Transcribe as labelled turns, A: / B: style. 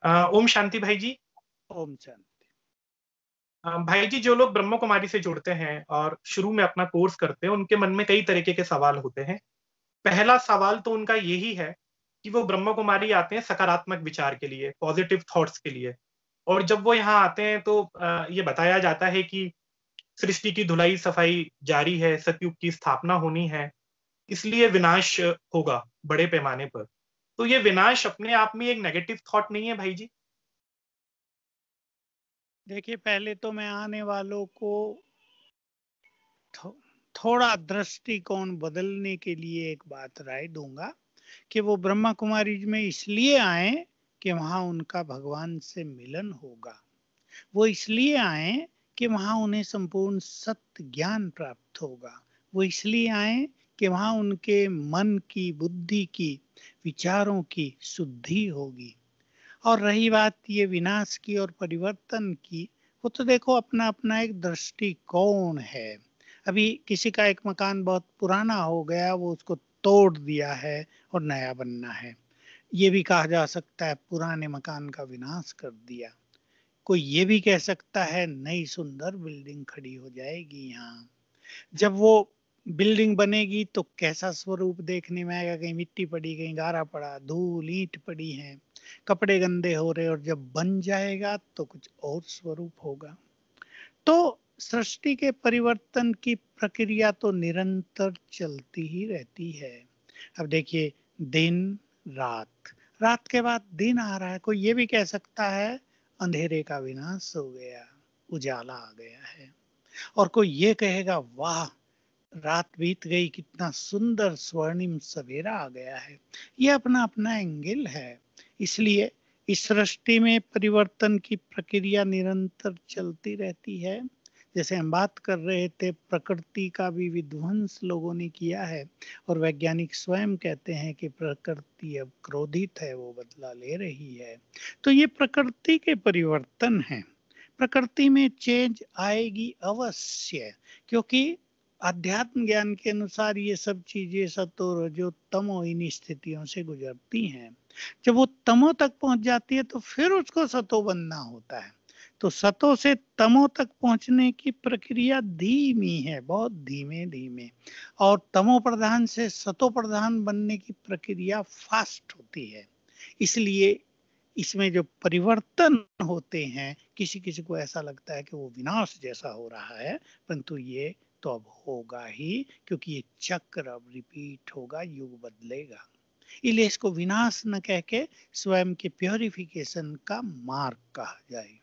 A: ओम शांति भाई जी।
B: ओम शांति।
A: भाई जी, जो लोग ब्रह्म कुमारी से जुड़ते हैं और शुरू में अपना कोर्स करते हैं, उनके मन में कई तरीके के सवाल होते हैं। पहला सवाल तो उनका यही है कि वो ब्रह्म कुमारी आते हैं सकारात्मक विचार के लिए, पॉजिटिव थॉट्स के लिए। और जब वो यहाँ आते हैं तो ये बताया जाता है कि सृष्टि की धुलाई सफाई जारी है, सतयुग की स्थापना होनी है, इसलिए विनाश होगा बड़े पैमाने पर। तो ये विनाश अपने आप में एक नेगेटिव थॉट नहीं है भाई जी?
B: देखिए, पहले तो मैं आने वालों को थोड़ा दृष्टिकोण बदलने के लिए एक बात राय दूंगा कि वो ब्रह्मा कुमारी में इसलिए आए कि वहां उनका भगवान से मिलन होगा। वो इसलिए आए कि वहां उन्हें संपूर्ण सत्य ज्ञान प्राप्त होगा। वो इसलिए आए कि वहां उनके मन की, बुद्धि की, विचारों की शुद्धि होगी। और रही बात ये विनाश की और परिवर्तन की, वो तो देखो अपना अपना एक दृष्टिकोण है। अभी किसी का एक मकान बहुत पुराना हो गया, वो उसको तोड़ दिया है और नया बनना है। ये भी कहा जा सकता है पुराने मकान का विनाश कर दिया। कोई ये भी कह सकता है नई सुंदर बिल्डिंग खड़ी हो जाएगी यहाँ। जब वो बिल्डिंग बनेगी तो कैसा स्वरूप देखने में आएगा? कहीं मिट्टी पड़ी, कहीं गारा पड़ा, धूल ईंट पड़ी है, कपड़े गंदे हो रहे। और जब बन जाएगा तो कुछ और स्वरूप होगा। तो सृष्टि के परिवर्तन की प्रक्रिया तो निरंतर चलती ही रहती है। अब देखिए, दिन, रात, रात के बाद दिन आ रहा है। कोई ये भी कह सकता है अंधेरे का विनाश हो गया, उजाला आ गया है। और कोई ये कहेगा वाह, रात बीत गई, कितना सुंदर स्वर्णिम सवेरा आ गया है। ये अपना अपना एंगल है। इसलिए इस सृष्टि में परिवर्तन की प्रक्रिया निरंतर चलती रहती है। जैसे हम बात कर रहे थे, प्रकृति का भी विध्वंस लोगों ने किया है। और वैज्ञानिक स्वयं कहते हैं कि प्रकृति अब क्रोधित है, वो बदला ले रही है। तो ये प्रकृति के परिवर्तन है। प्रकृति में चेंज आएगी अवश्य, क्योंकि अध्यात्म ज्ञान के अनुसार ये सब चीजें सतो रजो तमो इन स्थितियों से गुजरती हैं। जब वो तमो तक पहुंच जाती है तो फिर उसको सतो बनना होता है। तो सतो से तमो तक पहुंचने की प्रक्रिया धीमी है, बहुत धीमे धीमे। और तमो प्रधान से सतो प्रधान बनने की प्रक्रिया फास्ट होती है। इसलिए इसमें जो परिवर्तन होते हैं, किसी किसी को ऐसा लगता है कि वो विनाश जैसा हो रहा है, परंतु ये तो अब होगा ही, क्योंकि ये चक्र अब रिपीट होगा, युग बदलेगा। इसलिए इसको विनाश न कह के स्वयं के प्योरिफिकेशन का मार्ग कहा जाए।